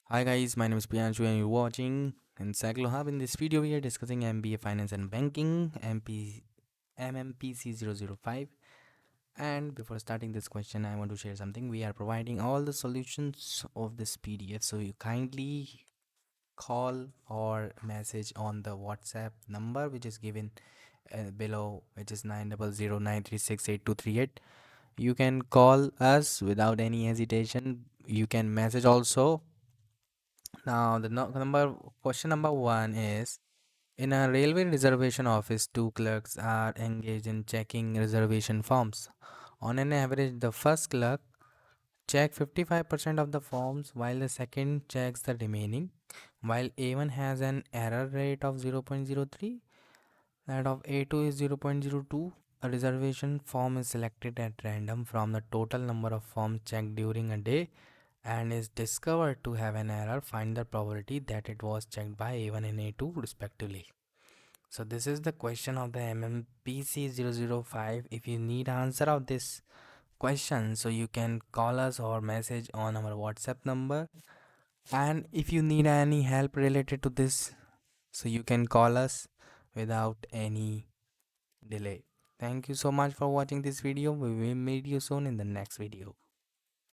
Hi guys, my name is Priyanshu and you're watching Encyclo Hub. In this video, we are discussing MBA Finance and Banking, MMPC 005. And before starting this question, I want to share something. We are providing all the solutions of this PDF. So you kindly call or message on the WhatsApp number which is given below, which is 9009368 You can call us without any hesitation. You can message also. Now, the question number one is: in a railway reservation office, two clerks are engaged in checking reservation forms. On an average, the first clerk checks 55% of the forms, while the second checks the remaining. While A1 has an error rate of 0.03, that of A2 is 0.02. A reservation form is selected at random from the total number of forms checked during a day and is discovered to have an error. Find the probability that it was checked by A1 and A2 respectively. So this is the question of the MMPC 005. If you need answer of this question, so you can call us or message on our WhatsApp number. And if you need any help related to this, so you can call us without any delay. Thank you so much for watching this video. We will meet you soon in the next video.